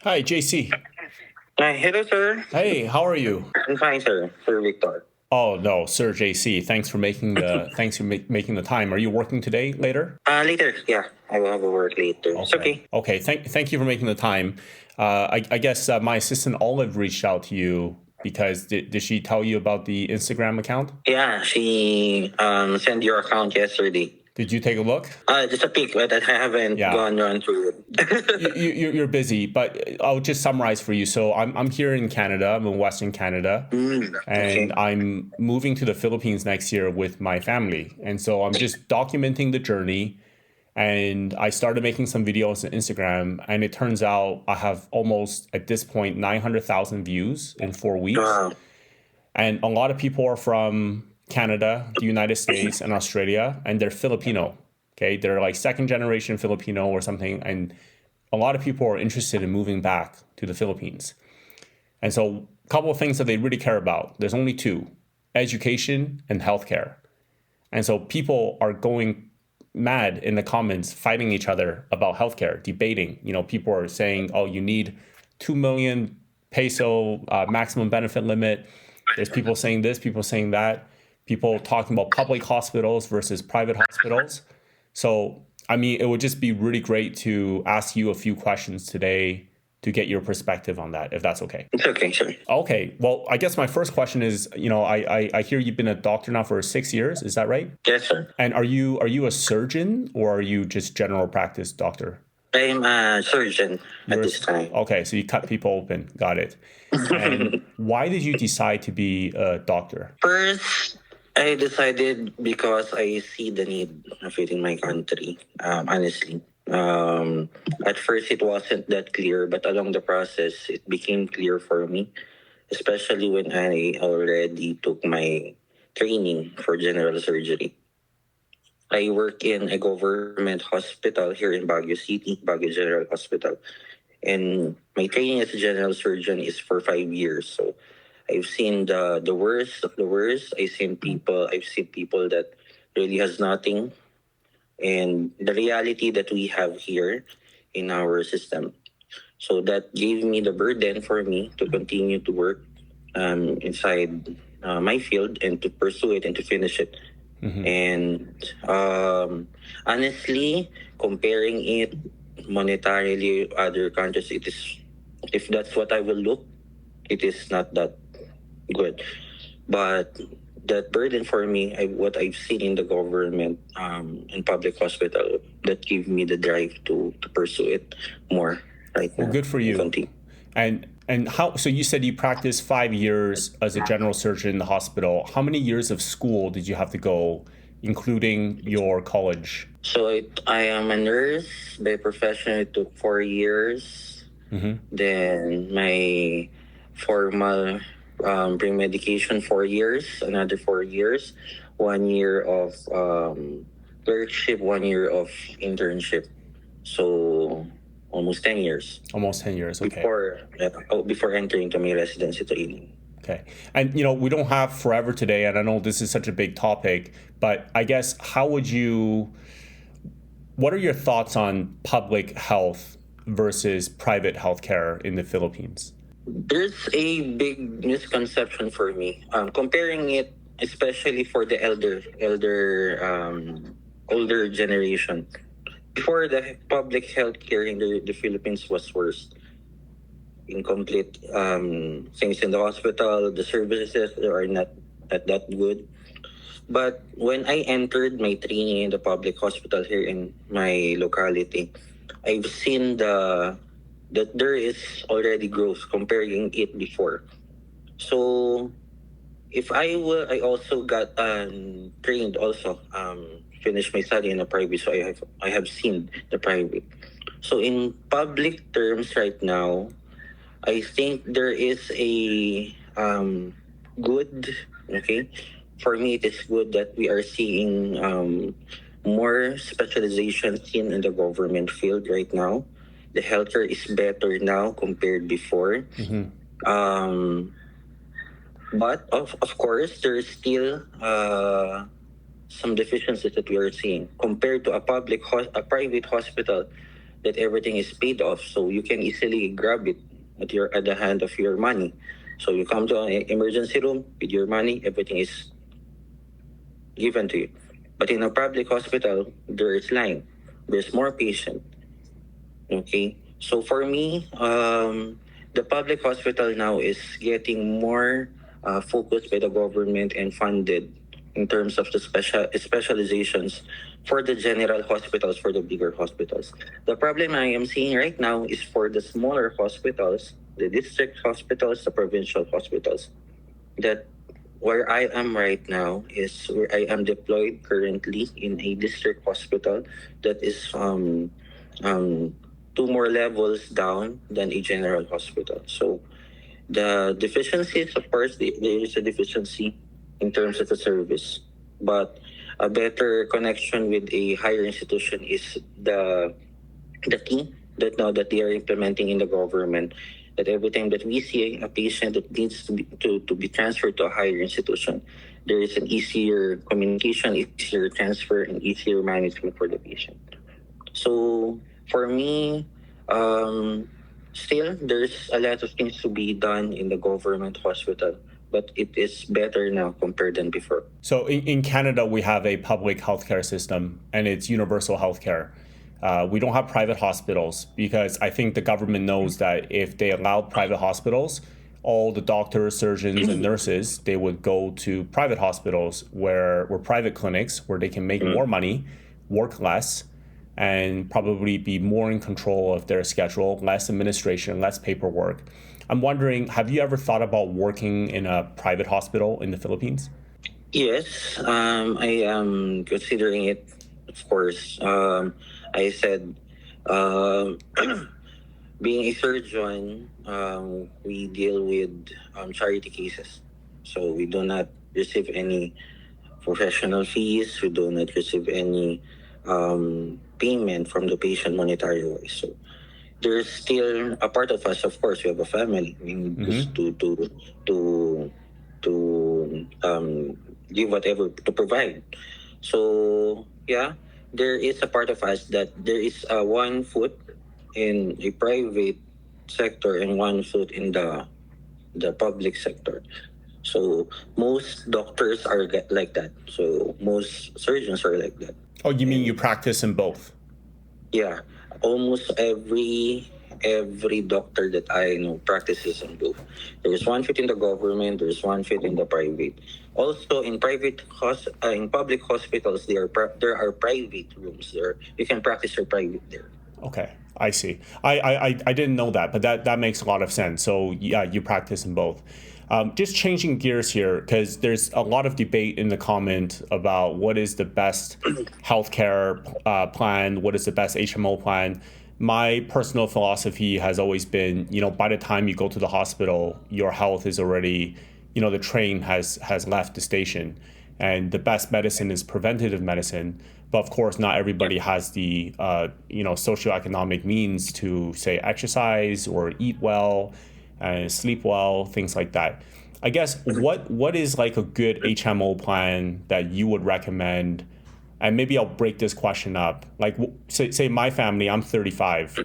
Hi, JC. Hello, sir. Hey, how are you? I'm fine, sir. Sir Victor. Oh no, Sir JC. Thanks for making the time. Are you working today later? Later. Yeah, I will have a word later. It's Okay. okay. Okay. Thank you for making the time. I guess my assistant Olive reached out to you because did she tell you about the Instagram account? Yeah, she sent your account yesterday. Did you take a look? Just a peek, but I haven't Yeah. gone run through it. You're busy, but I'll just summarize for you. So I'm here in Canada. I'm in Western Canada, and Okay. I'm moving to the Philippines next year with my family. And so I'm just documenting the journey. And I started making some videos on Instagram, and it turns out I have almost at this point 900,000 views in 4 weeks. Wow. And a lot of people are from Canada, the United States, and Australia, and they're Filipino. Okay, they're like second generation Filipino or something, and a lot of people are interested in moving back to the Philippines. And so, a couple of things that they really care about. There's only two: education and healthcare. And so, people are going mad in the comments, fighting each other about healthcare, debating. People are saying, "Oh, you need 2 million peso maximum benefit limit." There's people saying this, people saying that, people talking about public hospitals versus private hospitals. So, I mean, it would just be really great to ask you a few questions today to get your perspective on that, if that's okay. It's okay, sir. Okay. Well, I guess my first question is, I hear you've been a doctor now for 6 years. Is that right? Yes, sir. And are you a surgeon or are you just general practice doctor? I'm a surgeon at this time. Okay, so you cut people open. Got it. And why did you decide to be a doctor? First, I decided because I see the need of it in my country, honestly. At first, it wasn't that clear, but along the process, it became clear for me, especially when I already took my training for general surgery. I work in a government hospital here in Baguio City, Baguio General Hospital. And my training as a general surgeon is for 5 years. So I've seen the worst of the worst. I've seen people that really has nothing, and the reality that we have here in our system. So that gave me the burden for me to continue to work inside my field and to pursue it and to finish it. And honestly, comparing it monetarily other countries, it is, if that's what I will look, it is not that good. But that burden for me, what I've seen in the government and public hospital, that gave me the drive to pursue it more right Well, now. good for And you. continue. And how? So you said you practiced 5 years as a general surgeon in the hospital. How many years of school did you have to go, including your college? So I am a nurse by profession. It took 4 years. Then my formal pre-medication 4 years, another 4 years, 1 year of clerkship, 1 year of internship. So almost 10 years Almost 10 years. Okay. before entering to my residency training. Okay. And we don't have forever today, and I know this is such a big topic, but I guess what are your thoughts on public health versus private healthcare in the Philippines? There's a big misconception for me. Comparing it, especially for the older generation. Before, the public health care in the Philippines was worse. Incomplete things in the hospital, the services are not that good. But when I entered my training in the public hospital here in my locality, I've seen that there is already growth comparing it before. So if I also got trained also finished my study in a private, so I have seen the private. So in public terms right now, I think there is a good, okay. For me, it is good that we are seeing more specialization in the government field right now. The healthcare is better now compared before. Um, but of course, there is still some deficiencies that we are seeing compared to a private hospital. that everything is paid off, so you can easily grab it at the hand of your money. So you come to an emergency room with your money, everything is given to you. But in a public hospital, there is line. There's more patient. Okay. So for me, the public hospital now is getting more focused by the government and funded in terms of the specializations for the general hospitals, for the bigger hospitals. The problem I am seeing right now is for the smaller hospitals, the district hospitals, the provincial hospitals, that where I am right now is where I am deployed currently in a district hospital that is two more levels down than a general hospital. So the deficiencies, of course, there is a deficiency in terms of the service, but a better connection with a higher institution is the key that now that they are implementing in the government. That every time that we see a patient that needs to be transferred to a higher institution, there is an easier communication, easier transfer, and easier management for the patient. So for me, still there's a lot of things to be done in the government hospital, but it is better now compared than before. So in Canada, we have a public healthcare system, and it's universal healthcare. We don't have private hospitals because I think the government knows that if they allow private hospitals, all the doctors, surgeons, and nurses, they would go to private hospitals where private clinics where they can make more money, work less, and probably be more in control of their schedule, less administration, less paperwork. I'm wondering, have you ever thought about working in a private hospital in the Philippines? Yes, I am considering it, of course. I said, being a surgeon, we deal with charity cases. So we do not receive any professional fees. We do not receive any payment from the patient monetary wise. So there's still a part of us. Of course, we have a family. We need to give whatever to provide. So yeah, there is a part of us that there is one foot in a private sector and one foot in the public sector. So most doctors are like that. So most surgeons are like that. Oh, you mean you practice in both? Yeah, almost every doctor that I know practices in both. There is one foot in the government. There is one foot in the private. Also, in in public hospitals, there are private rooms there. You can practice your private there. Okay, I see. I didn't know that, but that makes a lot of sense. So yeah, you practice in both. Just changing gears here, because there's a lot of debate in the comment about what is the best healthcare plan, what is the best HMO plan. My personal philosophy has always been, by the time you go to the hospital, your health is already, the train has left the station, and the best medicine is preventative medicine. But of course, not everybody has the, socioeconomic means to, say, exercise or eat well, sleep well, things like that. I guess what is like a good HMO plan that you would recommend? And maybe I'll break this question up. Like, say my family, I'm 35,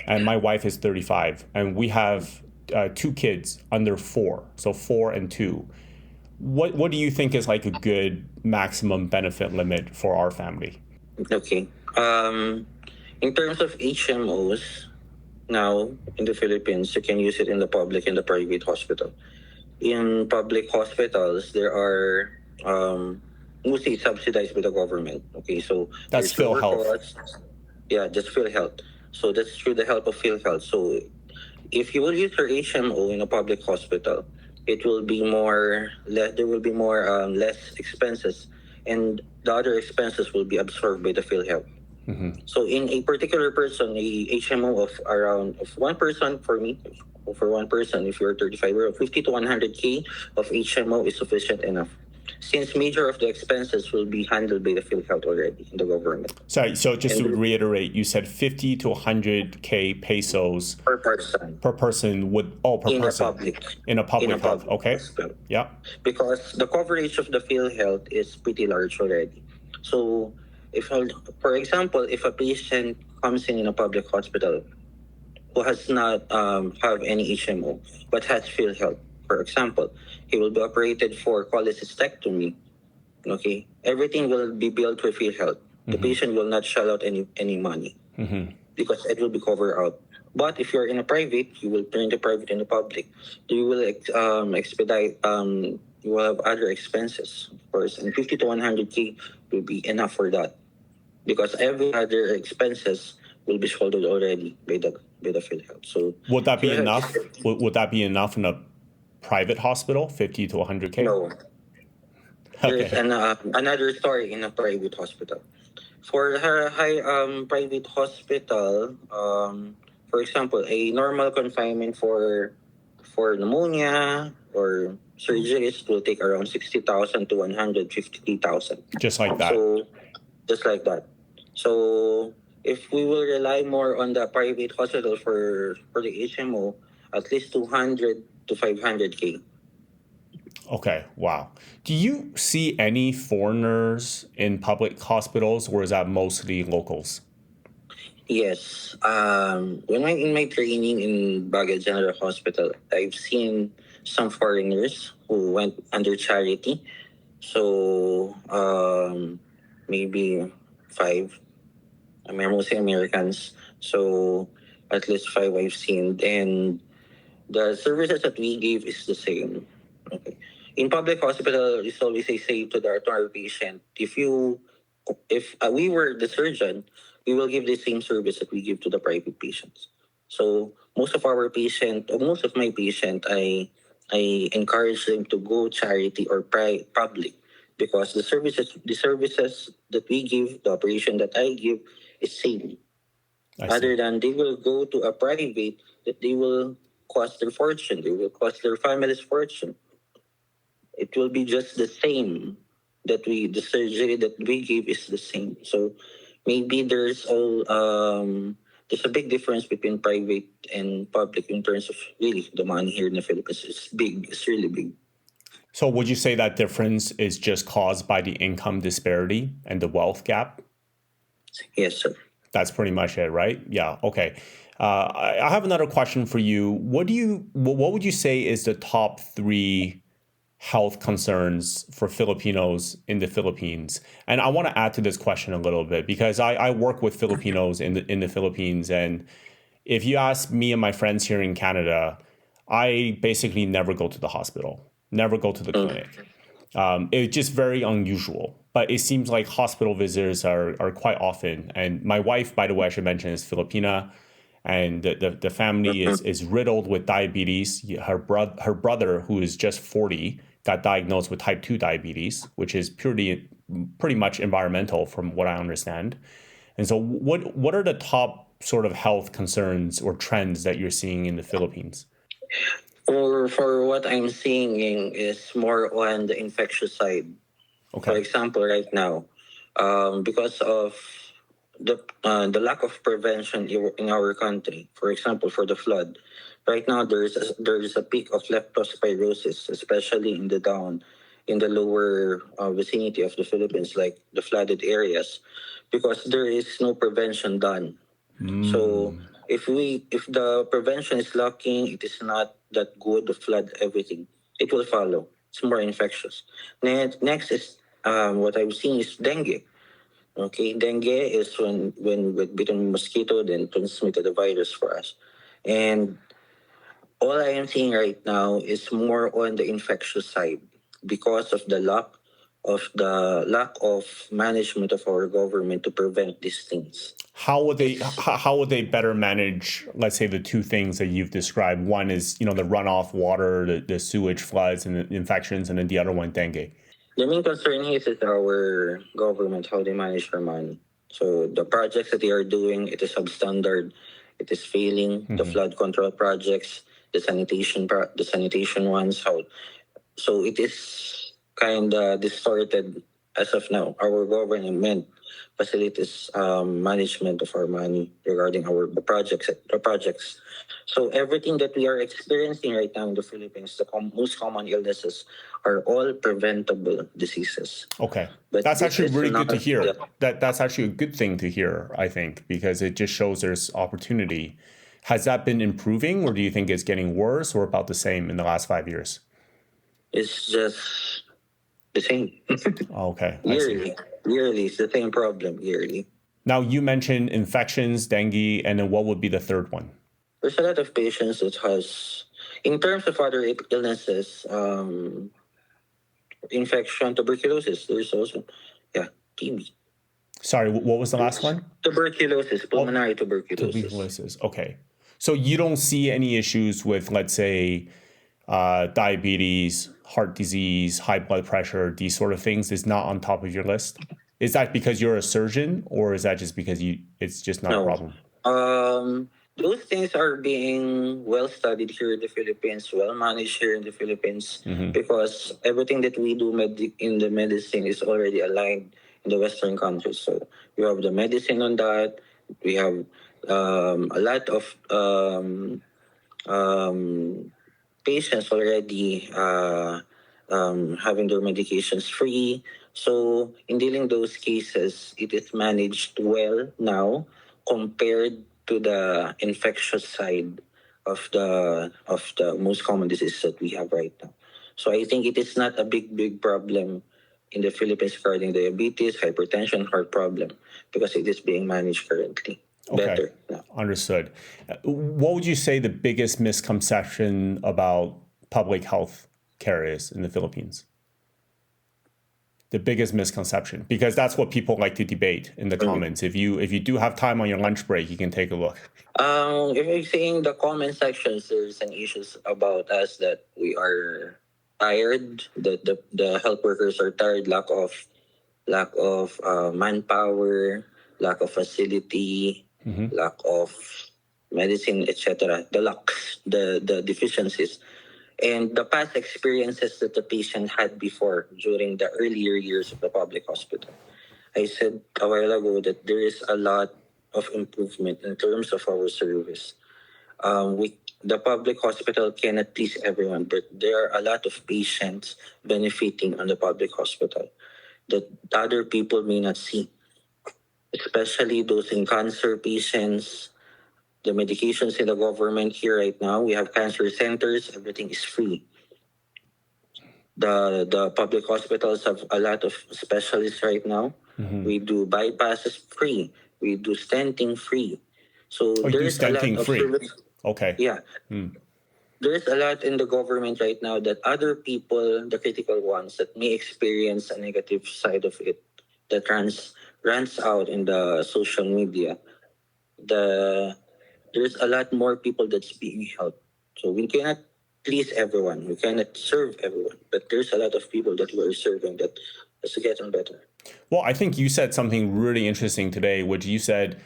and my wife is 35, and we have 2 kids under 4, so 4 and 2. What do you think is like a good maximum benefit limit for our family? Okay. In terms of HMOs, now in the Philippines, you can use it in the public and the private hospital. In public hospitals, there are mostly subsidized by the government. Okay, so that's PhilHealth. Yeah, just PhilHealth. So that's through the help of PhilHealth. So if you will use your HMO in a public hospital, it will be there will be more less expenses, and the other expenses will be absorbed by the PhilHealth. Mm-hmm. So in a particular person, a HMO of one person, for me, for one person, if you're 35 years old, 50 to 100K of HMO is sufficient enough, since major of the expenses will be handled by the PhilHealth already in the government. Sorry, so just to reiterate, you said 50 to 100K pesos per person. Per person in a public health. Okay. Hospital. Yeah. Because the coverage of the PhilHealth is pretty large already. So, for example, if a patient comes in a public hospital who has not have any HMO but has PhilHealth, for example, he will be operated for cholecystectomy. Okay, everything will be billed for PhilHealth. The patient will not shell out any money because it will be covered out. But if you're in a private, you will turn the private into public. You will expedite. You will have other expenses, of course, and 50 to 100K will be enough for that because every other expenses will be shouldered already by the PhilHealth. So Would that be PhilHealth enough? Would that be enough in a private hospital, 50 to 100K? no. There's Okay. another story in a private hospital. For her high private hospital, for example, a normal confinement for pneumonia or surgeries will take around 60,000 to 150,000. Just like that. So just like that. So if we will rely more on the private hospital for the HMO, at least 200 to 500K. Okay, wow. Do you see any foreigners in public hospitals, or is that mostly locals? Yes. When I'm in my training in Baguio General Hospital, I've seen some foreigners who went under charity. So maybe five. I mean, mostly Americans. So at least five I've seen. And the services that we give is the same. Okay. In public hospital, it's always I say to our patient, if we were the surgeon, we will give the same service that we give to the private patients. So most of our patient, or most of my patient, I encourage them to go charity or public because the services that we give, the operation that I give, is same. I Other see. than they will go to a private that they will cost their fortune, they will cost their family's fortune. It will be just the same the surgery that we give is the same. So maybe there's a big difference between private and public in terms of really the money here in the Philippines. It's big. It's really big. So would you say that difference is just caused by the income disparity and the wealth gap? Yes, sir. That's pretty much it, right? Yeah. Okay. I have another question for you. What would you say is the top three health concerns for Filipinos in the Philippines? And I want to add to this question a little bit because I work with Filipinos in the Philippines, and if you ask me and my friends here in Canada, I basically never go to the hospital, never go to the clinic. It's just very unusual. But it seems like hospital visits are quite often. And my wife, by the way, I should mention, is Filipina, and the family is riddled with diabetes. Her brother, who is just 40, got diagnosed with type 2 diabetes, which is pretty much environmental from what I understand. And so what are the top sort of health concerns or trends that you're seeing in the Philippines? For what I'm seeing is more on the infectious side. For Okay. example, right now, because of the lack of prevention in our country, for example, for the flood, right now there is a peak of leptospirosis, especially in the lower vicinity of the Philippines, like the flooded areas, because there is no prevention done. So if the prevention is lacking, it is not that good to flood everything. It will follow. It's more infectious. Next is what I've seen is dengue. Okay, dengue is when with bitten mosquito then transmitted the virus for us, and all I am seeing right now is more on the infectious side because of the lack of management of our government to prevent these things. How would they better manage, let's say, the two things that you've described? One is, the runoff water, the sewage floods and the infections, and then the other one, dengue. The main concern here is our government, how they manage their money. So the projects that they are doing, it is substandard, it is failing. The flood control projects, the sanitation ones, how so it is kind of distorted as of now, our government facilitates management of our money regarding the projects. So everything that we are experiencing right now in the Philippines, the most common illnesses are all preventable diseases. Okay. But That's this actually is really good not to hear. the, That's actually a good thing to hear, I think, because it just shows there's opportunity. Has that been improving, or do you think it's getting worse or about the same in the last 5 years? it's just the same. Okay, I see. Yearly, it's the same problem yearly. Now, you mentioned infections, dengue, and then what would be the third one? There's a lot of patients that has, in terms of other illnesses, infection, tuberculosis. There's also, TB. Sorry, what was the last one? Tuberculosis, pulmonary tuberculosis. Tuberculosis. Okay. So you don't see any issues with, let's say, diabetes, heart disease, high blood pressure, these sort of things is not on top of your list? Is that because you're a surgeon, or is that just because it's just not a problem? Those things are being well studied here in the Philippines, well managed here in the Philippines, because everything that we do in the medicine is already aligned in the Western countries. So we have the medicine on that. We have a lot of patients already having their medications free. So in dealing those cases, it is managed well now compared to the infectious side of the most common diseases that we have right now. So I think it is not a big problem in the Philippines regarding diabetes, hypertension, heart problem, because it is being managed currently. Okay. Better now. Understood. What would you say the biggest misconception about public health care is in the Philippines? The biggest misconception, because that's what people like to debate in the comments. If you do have time on your lunch break, you can take a look. If you're saying the comment sections, there's an issues about us that we are tired, that the health workers are tired, lack of manpower, lack of facility, lack of medicine, etc. The lacks, the deficiencies, and the past experiences that the patient had before during the earlier years of the public hospital. I said a while ago that there is a lot of improvement in terms of our service. The public hospital cannot please everyone, but there are a lot of patients benefiting on the public hospital that other people may not see, especially those in cancer patients. The medications in the government here right now, we have cancer centers, everything is free. The public hospitals have a lot of specialists right now. We do bypasses free. We do stenting free. So there's a lot of service. Okay. Yeah. There's a lot in the government right now that other people, the critical ones, that may experience a negative side of it, that runs out in the social media. There's a lot more people that's being helped. So we cannot please everyone. We cannot serve everyone. But there's a lot of people that we are serving that is getting better. Well, I think you said something really interesting today, which you said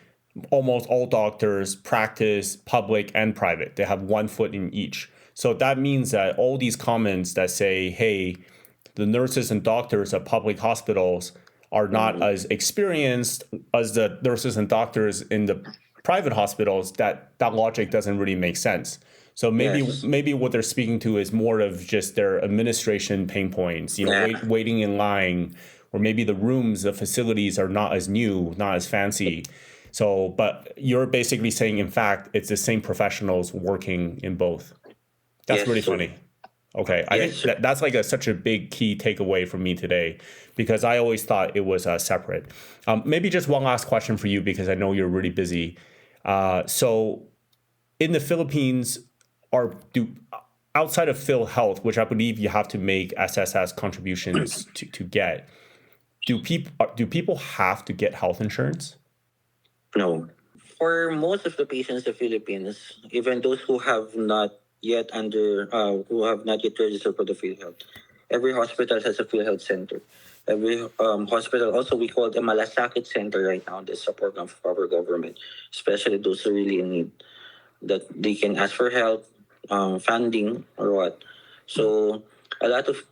almost all doctors practice public and private. They have one foot in each. So that means that all these comments that say, hey, the nurses and doctors at public hospitals are not as experienced as the nurses and doctors in the private hospitals, that logic doesn't really make sense. So maybe what they're speaking to is more of just their administration pain points, waiting in line, or maybe the rooms, the facilities are not as new, not as fancy. So, but you're basically saying, in fact, it's the same professionals working in both. That's really funny. Okay, I think that's like such a big key takeaway for me today, because I always thought it was separate. Maybe just one last question for you, because I know you're really busy. So in the Philippines, outside of PhilHealth, which I believe you have to make SSS contributions to get, do people have to get health insurance? No. For most of the patients in the Philippines, even those who have not yet registered for the PhilHealth, every hospital has a PhilHealth center. Every hospital, also we call it a malasakit center right now. This is a program for our government, especially those who really in need, that they can ask for help, funding or what. So a lot of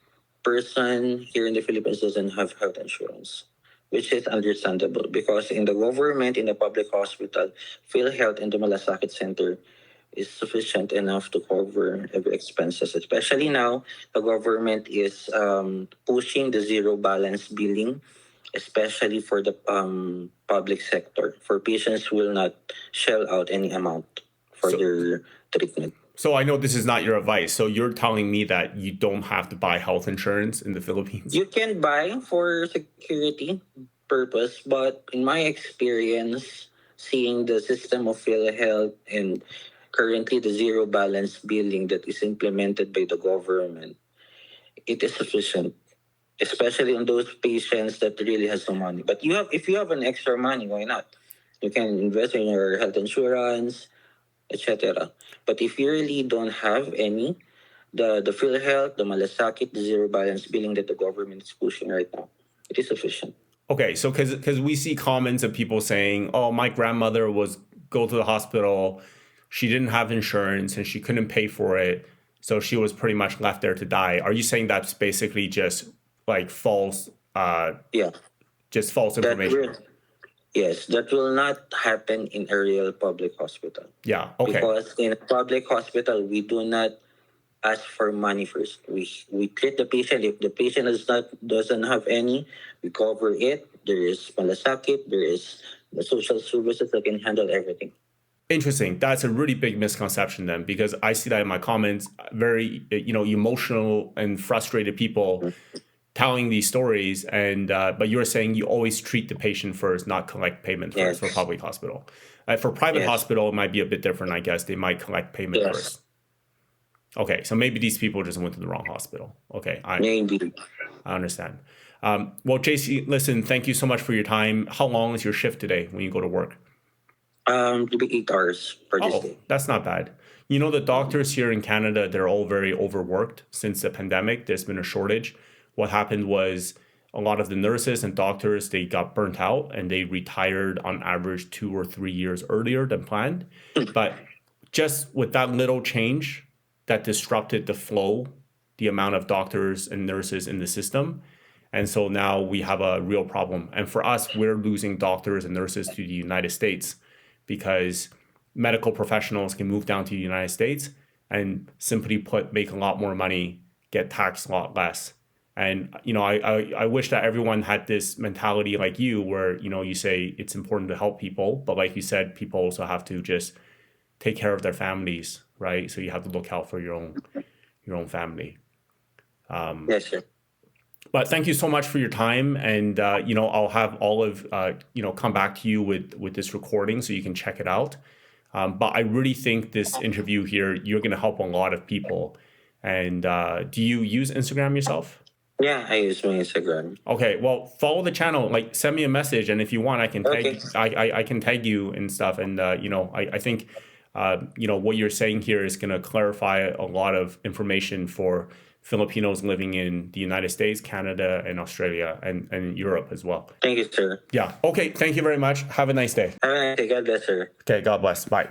person here in the Philippines doesn't have health insurance, which is understandable because in the government, in the public hospital, PhilHealth in the Malasakit Center is sufficient enough to cover every expenses. Especially now, the government is pushing the zero balance billing, especially for the public sector. For patients who will not shell out any amount for So, their treatment. so I know this is not your advice. So you're telling me that you don't have to buy health insurance in the Philippines? You can buy for security purpose, but in my experience, seeing the system of PhilHealth and currently the zero balance billing that is implemented by the government, it is sufficient, especially on those patients that really has no money. But if you have an extra money, why not? You can invest in your health insurance, etc. But if you really don't have any, the PhilHealth, the Malasakit, the zero balance billing that the government is pushing right now, it is sufficient. Okay, so because we see comments of people saying, "Oh, my grandmother was go to the hospital, she didn't have insurance and she couldn't pay for it, so she was pretty much left there to die." Are you saying that's basically just like false, Yeah, just false that information? will, yes, that will not happen in a real public hospital. Yeah. Okay. Because in a public hospital, we do not ask for money first. We treat the patient. If the patient doesn't have any, we cover it. There is malasakit. There is the social services that can handle everything. Interesting. That's a really big misconception then, because I see that in my comments, very emotional and frustrated people telling these stories, and but you're saying you always treat the patient first, not collect payment first for public hospital. For private hospital, it might be a bit different, I guess. They might collect payment first. Okay, so maybe these people just went to the wrong hospital. Okay, Maybe. I understand. Well, JC, listen, thank you so much for your time. How long is your shift today when you go to work? To be 8 hours per day. That's not bad. You know, the doctors here in Canada, they're all very overworked since the pandemic. There's been a shortage. What happened was a lot of the nurses and doctors, they got burnt out and they retired on average 2 or 3 years earlier than planned. But just with that little change that disrupted the flow, the amount of doctors and nurses in the system. And so now we have a real problem. And for us, we're losing doctors and nurses to the United States because medical professionals can move down to the United States and simply put, make a lot more money, get taxed a lot less. And, I wish that everyone had this mentality like you, where, you say it's important to help people. But like you said, people also have to just take care of their families, right? So you have to look out for your own family. Yes, sir. But thank you so much for your time. And, I'll have Olive, come back to you with this recording so you can check it out. But I really think this interview here, you're going to help a lot of people. And do you use Instagram yourself? Yeah, I use my Instagram. Okay, well, follow the channel. Like, send me a message, and if you want, I can tag. I can tag you and stuff. And I think what you're saying here is going to clarify a lot of information for Filipinos living in the United States, Canada, and Australia, and Europe as well. Thank you, sir. Yeah. Okay. Thank you very much. Have a nice day. Have a nice day. God bless, sir. Okay. God bless. Bye.